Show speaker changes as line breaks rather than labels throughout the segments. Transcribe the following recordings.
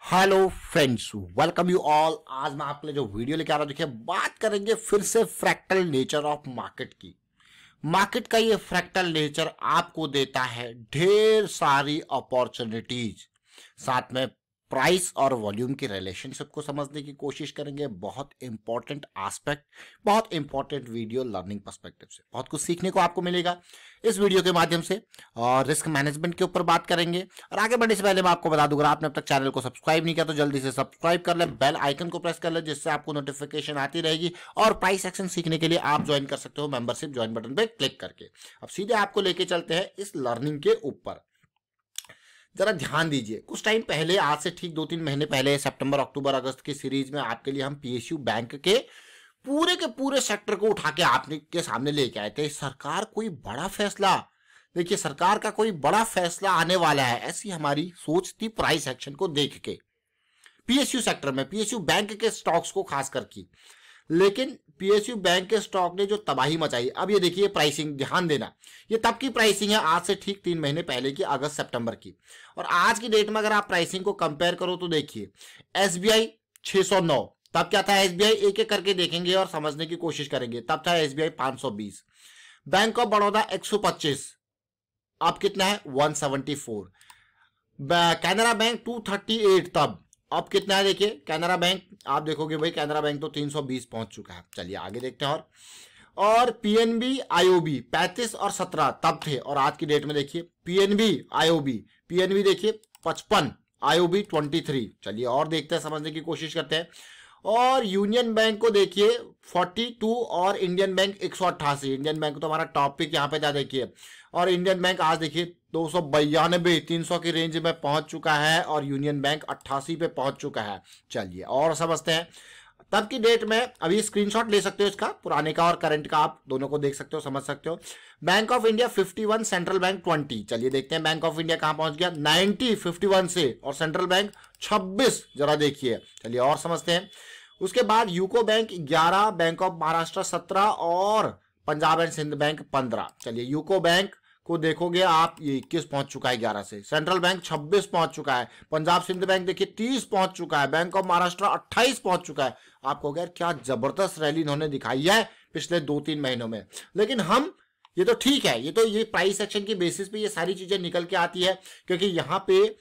Hello friends, welcome you all. आज मैं आपके लिए जो वीडियो लेके आ रहा हूं, देखिए बात करेंगे फिर से फ्रैक्टल नेचर ऑफ मार्केट की। मार्केट का ये फ्रैक्टल नेचर आपको देता है ढेर सारी अपॉर्चुनिटीज, साथ में प्राइस और वॉल्यूम की रिलेशनशिप को समझने की कोशिश करेंगे। बहुत इंपॉर्टेंट एस्पेक्ट, बहुत इंपॉर्टेंट वीडियो लर्निंग पर्सपेक्टिव से बहुत कुछ सीखने को आपको मिलेगा इस वीडियो के माध्यम से। और रिस्क मैनेजमेंट के ऊपर बात करेंगे। और आगे बढ़ने से पहले मैं आपको बता दूं, अगर आपने अब तक चैनल को सब्सक्राइब नहीं किया तो जल्दी से सब्सक्राइब कर ले, बेल आइकन को प्रेस कर ले, जिससे आपको नोटिफिकेशन आती रहेगी। और प्राइस एक्शन सीखने के लिए आप ज्वाइन कर सकते हो मेंबरशिप ज्वाइन बटन पे क्लिक करके। अब सीधे आपको लेके चलते हैं इस लर्निंग के ऊपर। जरा ध्यान दीजिए, कुछ टाइम पहले, आज से ठीक 2-3 महीने पहले, सितंबर अक्टूबर अगस्त की सीरीज में आपके लिए हम पीएसयू बैंक के पूरे सेक्टर को उठा के आपने के सामने लेके आए थे। सरकार कोई बड़ा फैसला, देखिए सरकार का कोई बड़ा फैसला आने वाला है, ऐसी हमारी सोच थी प्राइस एक्शन को देख के पीएसयू सेक्टर में, पीएसयू बैंक के स्टॉक्स को खासकर की। लेकिन पीएसयू बैंक के स्टॉक ने जो तबाही मचाई, अब ये देखिए प्राइसिंग, ध्यान देना, ये तब की प्राइसिंग है आज से ठीक 3 महीने पहले की, अगस्त सितंबर की। और आज की डेट में अगर आप प्राइसिंग को कंपेयर करो तो देखिए एसबीआई 609, तब क्या था एसबीआई, एक एक करके देखेंगे और समझने की कोशिश करेंगे। तब था एसबीआई 520, बैंक ऑफ बड़ौदा 125, अब कितना है 174, कैनरा बैंक 238, तब अब कितना है देखिए कैनरा बैंक, आप देखोगे भाई कैनरा बैंक तो 320 पहुंच चुका है। चलिए आगे देखते हैं। और पीएनबी आईओबी 35 और 17 तब थे, और आज की डेट में देखिए पीएनबी आईओबी, पीएनबी देखिए 55, आईओबी 23। चलिए और देखते हैं, समझने की कोशिश करते हैं। और यूनियन बैंक को देखिए 42 और इंडियन बैंक 188, इंडियन बैंक तो हमारा टॉप पिक यहाँ पे था देखिए। और इंडियन बैंक आज देखिए 292, 300 की रेंज में पहुंच चुका है, और यूनियन बैंक 88 पे पहुंच चुका है। चलिए और समझते हैं तब की डेट में। अभी स्क्रीनशॉट ले सकते हो इसका, पुराने का और करंट का, आप दोनों को देख सकते हो, समझ सकते हो। Bank of India 51, central bank 20। चलिए देखते हैं बैंक ऑफ इंडिया कहां पहुंच गया, 90 51 से, और सेंट्रल बैंक 26, जरा देखिए। चलिए और समझते हैं। उसके बाद UCO bank 11, bank of Maharashtra 17 और पंजाब एंड सिंध बैंक 15। चलिए यूको बैंक को देखोगे आप, ये 21 पहुंच चुका है 11 से, सेंट्रल बैंक 26 पहुंच चुका है, पंजाब सिंध बैंक देखिए 30 पहुंच चुका है, बैंक ऑफ महाराष्ट्र 28 पहुंच चुका है। आपको यार क्या जबरदस्त रैली इन्होंने दिखाई है पिछले 2-3 महीनों में। लेकिन हम, ये तो ठीक है, ये प्राइस एक्शन की बेसिस पे ये सारी चीजें निकल के आती है, क्योंकि यहाँ पे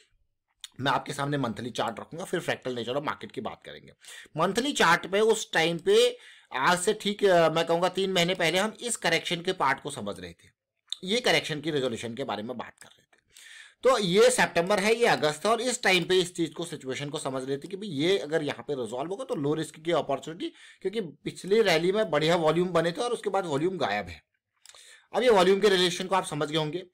मैं आपके सामने मंथली चार्ट रखूंगा, फिर फ्रैक्टल नेचर ऑफ मार्केट की बात करेंगे। मंथली चार्ट पे उस टाइम पे, आज से ठीक मैं कहूंगा 3 महीने पहले, हम इस करेक्शन के पार्ट को समझ रहे थे, ये करेक्शन की रेजोल्यूशन के बारे में बात कर रहे थे। तो ये सितंबर है, ये अगस्त है, और इस टाइम पे इस चीज को, सिचुएशन को समझ रहे थे कि भाई ये अगर यहाँ पे रिजॉल्व होगा तो लो रिस्क की अपॉर्चुनिटी, क्योंकि पिछली रैली में बढ़िया वॉल्यूम बने थे और उसके बाद वॉल्यूम गायब है। अब ये वॉल्यूम के रिलेशन को आप समझ गए होंगे।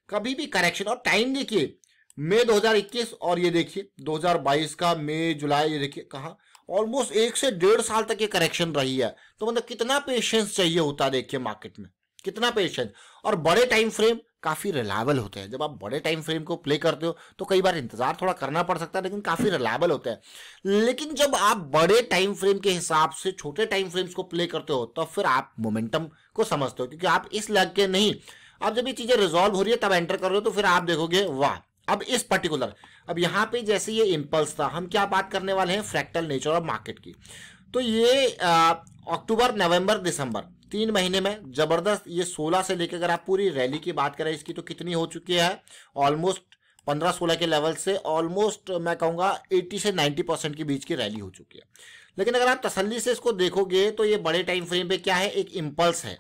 कभी भी करेक्शन, और टाइम देखिए मई 2021, और ये देखिए 2022 का मई जुलाई, ये देखिए कहा ऑलमोस्ट 1 से 1.5 साल तक ये करेक्शन रही है। तो मतलब कितना पेशेंस चाहिए होता है देखिए मार्केट में, कितना पेशेंस। और बड़े टाइम फ्रेम काफी रिलायबल होते हैं। जब आप बड़े टाइम फ्रेम को प्ले करते हो तो कई बार इंतजार थोड़ा करना पड़ सकता है, लेकिन काफी रिलायबल होते हैं। लेकिन जब आप बड़े टाइम फ्रेम के हिसाब से छोटे टाइम फ्रेम्स को प्ले करते हो तो फिर आप मोमेंटम को समझते हो, क्योंकि आप इस लग के नहीं, अब जब ये चीजें रिजॉल्व हो रही है तब एंटर कर रहे हो, तो फिर आप देखोगे वाह। अब इस पर्टिकुलर, अब यहां पे जैसे ये इंपल्स था, हम क्या बात करने वाले हैं, फ्रैक्टल नेचर ऑफ मार्केट की। तो ये अक्टूबर नवंबर दिसंबर 3 महीने में जबरदस्त, ये 16 से लेकर अगर आप पूरी रैली की बात करें इसकी, तो कितनी हो चुकी है, ऑलमोस्ट 15-16 के लेवल से ऑलमोस्ट मैं कहूंगा 80 से 90% के बीच की रैली हो चुकी है। लेकिन अगर आप तसल्ली से इसको देखोगे तो ये बड़े टाइम फ्रेम पे क्या है, एक इंपल्स है,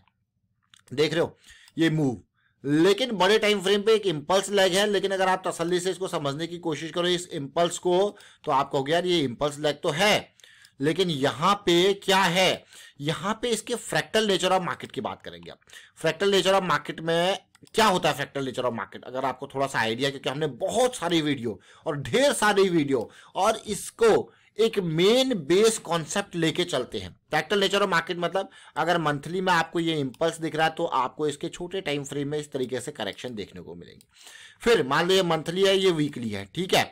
देख रहे हो ये मूव, लेकिन बड़े टाइम फ्रेम पे एक इंपल्स लेग है। लेकिन अगर आप तसल्ली से इसको समझने की कोशिश करो इस इंपल्स को, तो आप कहोगे यार ये इंपल्स लेग तो है, लेकिन यहां पे क्या है, यहां पे इसके फ्रैक्टल नेचर ऑफ मार्केट की बात करेंगे। आप फ्रैक्टल नेचर ऑफ मार्केट में क्या होता है, फ्रैक्टल नेचर ऑफ मार्केट अगर आपको थोड़ा सा आइडिया, क्योंकि हमने बहुत सारी वीडियो और ढेर सारी वीडियो, और इसको एक मेन बेस कॉन्सेप्ट लेके चलते हैं। फ्रैक्टल नेचर ऑफ मार्केट मतलब अगर मंथली में आपको ये इंपल्स दिख रहा है तो आपको इसके छोटे टाइम फ्रेम में इस तरीके से करेक्शन देखने को मिलेंगे। फिर मान लो ये मंथली है, ये वीकली है, ठीक है।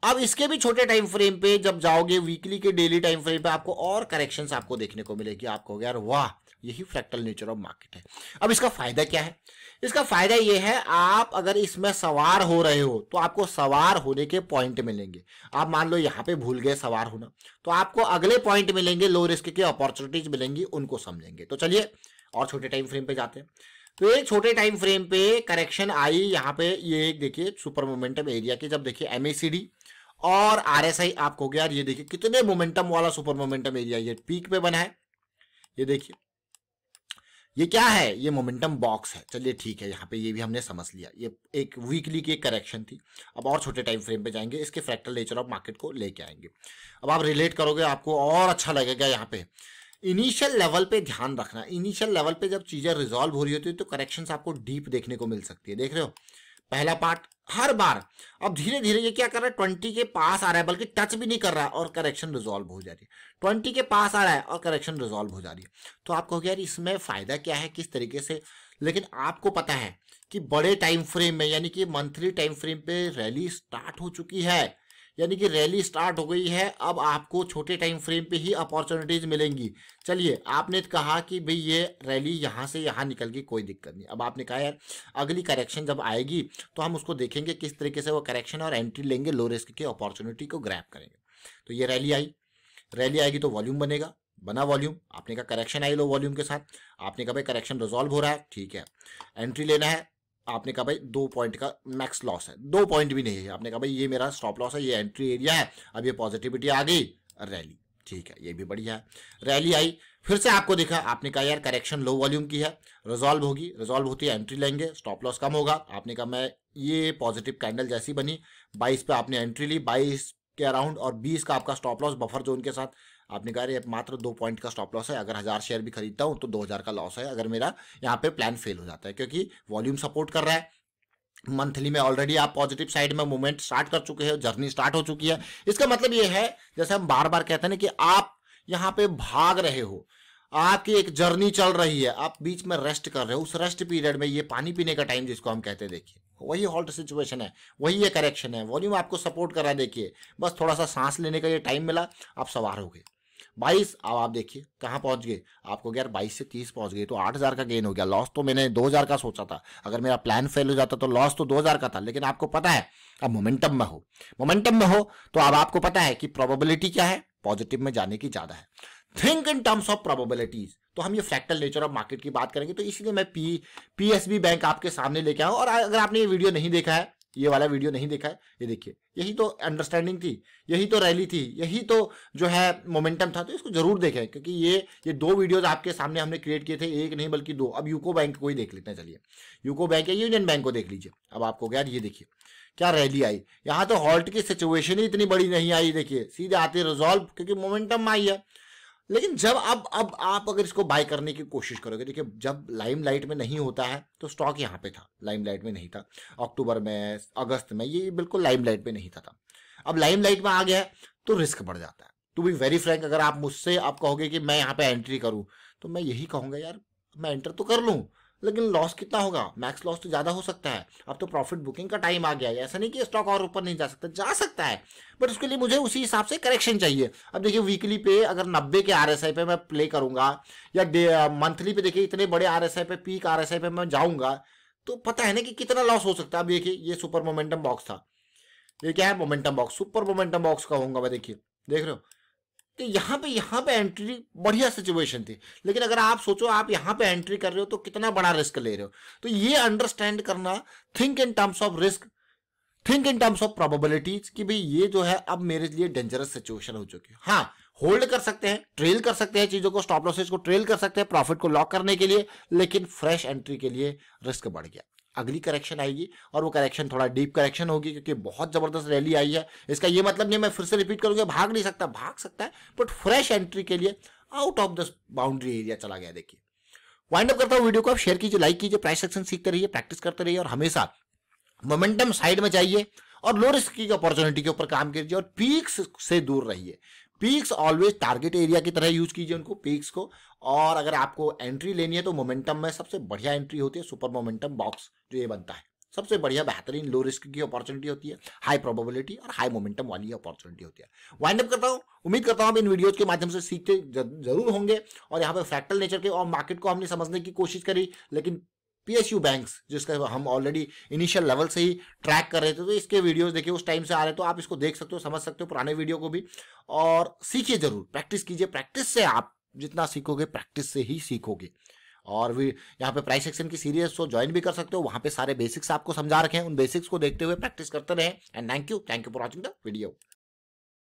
अब इसके भी छोटे टाइम फ्रेम पे जब जाओगे, वीकली के डेली टाइम फ्रेम पे आपको और करेक्शंस आपको देखने को मिलेगी। आप कहोगे यार वाह, यही फ्रैक्टल नेचर ऑफ मार्केट है। अब इसका फायदा क्या है? इसका फायदा ये है, आप अगर इसमें सवार हो रहे हो तो आपको सवार होने के पॉइंट मिलेंगे। आप मान लो यहाँ पे भूल गए सवार होना, तो आपको अगले पॉइंट मिलेंगे, लो रिस्क की अपॉर्चुनिटीज मिलेंगी, उनको समझेंगे। तो चलिए और छोटे टाइम फ्रेम पे जाते हैं। तो एक छोटे टाइम फ्रेम पे करेक्शन आई, यहाँ पे ये एक देखिए सुपर मोमेंटम एरिया के, जब देखिए एमएसीडी और आरएसआई आपको गया, ये देखिए कितने मोमेंटम वाला सुपर मोमेंटम एरिया ये पीक पे बना है। ये देखिए ये क्या है, ये मोमेंटम बॉक्स है। चलिए ठीक है, यहाँ पे ये भी हमने समझ लिया, ये एक वीकली की एक करेक्शन थी। अब और छोटे टाइम फ्रेम पे जाएंगे, इसके फ्रैक्टल नेचर ऑफ मार्केट को लेके आएंगे। अब आप रिलेट करोगे, आपको और अच्छा लगेगा। यहाँ पे इनिशियल लेवल पे ध्यान रखना, इनिशियल लेवल पे जब चीजें रिजॉल्व हो रही होती है तो करेक्शंस आपको डीप देखने को मिल सकती है। देख रहे हो पहला पार्ट हर बार, अब धीरे धीरे ये क्या कर रहा है, 20 के पास आ रहा है, बल्कि टच भी नहीं कर रहा है और करेक्शन रिजॉल्व हो जा रही है। 20 के पास आ रहा है और करेक्शन रिजॉल्व हो जा रही है। तो आप कहोगे यार इसमें फायदा क्या है, किस तरीके से, लेकिन आपको पता है कि बड़े टाइम फ्रेम में यानी कि मंथली टाइम फ्रेम पे रैली स्टार्ट हो चुकी है, यानी कि रैली स्टार्ट हो गई है। अब आपको छोटे टाइम फ्रेम पे ही अपॉर्चुनिटीज मिलेंगी। चलिए आपने कहा कि भाई ये रैली यहाँ से यहाँ निकल गई, कोई दिक्कत नहीं। अब आपने कहा यार अगली करेक्शन जब आएगी तो हम उसको देखेंगे किस तरीके से वो करेक्शन और एंट्री लेंगे, लो रिस्क की अपॉर्चुनिटी को ग्रैब करेंगे। तो ये रैली आई, रैली आएगी तो वॉल्यूम बनेगा, बना वॉल्यूम, आपने कहा करेक्शन आई लो वॉल्यूम के साथ, आपने कहा भाई करेक्शन रिजॉल्व हो रहा है, ठीक है एंट्री लेना है। आपने कहा भाई 2 पॉइंट का मैक्स लॉस है, 2 पॉइंट भी नहीं है, आपने कहा भाई ये मेरा स्टॉप लॉस है, ये एंट्री एरिया है। अब ये पॉजिटिविटी आ गई, रैली, ठीक है ये भी बढ़िया है। रैली आई, फिर से आपको दिखा, आपने कहा यार करेक्शन लो वॉल्यूम की है, रिजॉल्व होगी, रिजॉल्व होती है एंट्री लेंगे, स्टॉप लॉस कम होगा। आपने कहा मैं ये पॉजिटिव कैंडल जैसी बनी 22 पे आपने एंट्री ली, 22 के अराउंड, और 20 का आपका स्टॉप लॉस बफर जोन के साथ। आपने कहा ये मात्र 2 पॉइंट का स्टॉप लॉस है, अगर 1000 शेयर भी खरीदता हूं तो 2000 का लॉस है अगर मेरा यहाँ पे प्लान फेल हो जाता है, क्योंकि वॉल्यूम सपोर्ट कर रहा है। मंथली में ऑलरेडी आप पॉजिटिव साइड में मूवमेंट स्टार्ट कर चुके हैं, जर्नी स्टार्ट हो चुकी है। इसका मतलब ये है, जैसे हम बार बार कहते हैं ना कि आप यहाँ पे भाग रहे हो, आपकी एक जर्नी चल रही है, आप बीच में रेस्ट कर रहे हो, उस रेस्ट पीरियड में ये पानी पीने का टाइम जिसको हम कहते हैं, देखिए वही हॉल्ट सिचुएशन है, वही ये करेक्शन है। वॉल्यूम आपको सपोर्ट कर रहा है, देखिए बस थोड़ा सा सांस लेने का ये टाइम मिला, आप सवार हो गए 22। अब आप देखिए कहाँ पहुंच गए, आपको यार 22 से 30 पहुंच गए तो 8000 का गेन हो गया। लॉस तो मैंने 2000 का सोचा था, अगर मेरा प्लान फेल हो जाता तो लॉस तो 2000 का था, लेकिन आपको पता है अब मोमेंटम में हो, मोमेंटम में हो तो अब आपको पता है कि प्रोबेबिलिटी क्या है, पॉजिटिव में जाने की ज्यादा है। Think in terms of probabilities. तो हम ये फ्रैक्टल नेचर ऑफ मार्केट की बात करेंगे, तो इसीलिए मैं पीएसबी बैंक आपके सामने लेके आऊं। और अगर आपने ये वीडियो नहीं देखा है, ये वाला वीडियो नहीं देखा है, ये देखिए, यही तो अंडरस्टैंडिंग थी, यही तो रैली थी, यही तो जो है मोमेंटम था। तो इसको जरूर देखें, क्योंकि ये 2 वीडियोस आपके सामने हमने क्रिएट किए थे, एक नहीं बल्कि 2। अब यूको बैंक को ही देख लेते हैं, चलिए यूको बैंक या यूनियन बैंक को देख लीजिए। अब आपको यार ये देखिए क्या रैली आई, यहाँ तो हॉल्ट की सिचुएशन ही इतनी बड़ी नहीं आई, देखिए सीधे आते रिजॉल्व, क्योंकि मोमेंटम आई है। लेकिन जब अब आप अगर इसको बाय करने की कोशिश करोगे, देखिए जब लाइमलाइट में नहीं होता है तो स्टॉक यहाँ पे था, लाइमलाइट में नहीं था, अक्टूबर में अगस्त में ये बिल्कुल लाइमलाइट में नहीं था। अब लाइमलाइट में आ गया है तो रिस्क बढ़ जाता है। टू बी वेरी फ्रैंक, अगर आप मुझसे आप कहोगे कि मैं यहाँ पे एंट्री करूँ, तो मैं यही कहूँगा यार मैं एंटर तो कर लूँ, लेकिन लॉस कितना होगा, मैक्स लॉस तो ज्यादा हो सकता है। अब तो प्रॉफिट बुकिंग का टाइम आ गया है, ऐसा नहीं कि स्टॉक और ऊपर नहीं जा सकता, जा सकता है, बट उसके लिए मुझे उसी हिसाब से करेक्शन चाहिए। अब देखिए वीकली पे अगर 90 के आरएसआई पे मैं प्ले करूंगा, या मंथली पे देखिए इतने बड़े आरएसआई पे, पीक आरएसआई पे मैं जाऊंगा, तो पता है ना कि कितना लॉस हो सकता है। अब देखिए ये सुपर मोमेंटम बॉक्स था, ये क्या है momentum box, super momentum box कहूंगा मैं, देखिए देख रहे हो। तो यहाँ पे एंट्री बढ़िया सिचुएशन थी, लेकिन अगर आप सोचो आप यहाँ पे एंट्री कर रहे हो तो कितना बड़ा रिस्क ले रहे हो। तो ये अंडरस्टैंड करना, think in terms of risk, think in terms of probabilities, कि भाई ये जो है अब मेरे लिए डेंजरस सिचुएशन हो चुकी है। हाँ होल्ड कर सकते हैं, ट्रेल कर सकते हैं चीजों को, स्टॉप लॉसेज को ट्रेल कर सकते हैं प्रॉफिट को लॉक करने के लिए, लेकिन फ्रेश एंट्री के लिए रिस्क बढ़ गया। अगली करेक्शन आएगी और वो करेक्शन थोड़ा डीप करेक्शन होगी, क्योंकि बहुत जबरदस्त रैली आई है। इसका ये मतलब नहीं मैं फिर से रिपीट करूंगा भाग नहीं सकता, भाग सकता है, बट फ्रेश एंट्री के लिए out of the boundary area चला गया। देखिए वाइंड अप करता हूं वीडियो को, आप शेयर कीजिए, लाइक कीजिए, प्राइस सेक्शन सीखते रहिए, प्रैक्टिस करते रहिए, और हमेशा मोमेंटम साइड में जाइए और लो रिस्क की अपॉर्चुनिटी के ऊपर काम कीजिए, और पीक्स से दूर रहिए। पीक्स ऑलवेज टारगेट एरिया की तरह यूज कीजिए उनको, पीक्स को। और अगर आपको एंट्री लेनी है तो मोमेंटम में सबसे बढ़िया एंट्री होती है सुपर मोमेंटम बॉक्स, जो ये बनता है। सबसे बढ़िया बेहतरीन लो रिस्क की अपॉर्चुनिटी होती है, हाई प्रोबेबिलिटी और हाई मोमेंटम वाली अपॉर्चुनिटी होती है। वाइंड अप करता हूँ, उम्मीद करता हूँ आप इन वीडियोज के माध्यम से सीखते जरूर होंगे और यहाँ पे फ्रैक्टल नेचर के और मार्केट को हमने समझने की कोशिश करी, लेकिन पीएसयू बैंक्स जिसका हम ऑलरेडी इनिशियल लेवल से ही ट्रैक कर रहे थे, तो इसके वीडियोस देखिए उस टाइम से आ रहे, तो आप इसको देख सकते हो, समझ सकते हो पुराने वीडियो को भी, और सीखिए जरूर, प्रैक्टिस कीजिए। प्रैक्टिस से आप जितना सीखोगे प्रैक्टिस से ही सीखोगे। और भी यहाँ पे प्राइस एक्शन की सीरीज को ज्वाइन भी कर सकते हो, वहां पे सारे बेसिक्स आपको समझा रखे हैं, उन बेसिक्स को देखते हुए प्रैक्टिस करते रहे। And thank you for watching the video.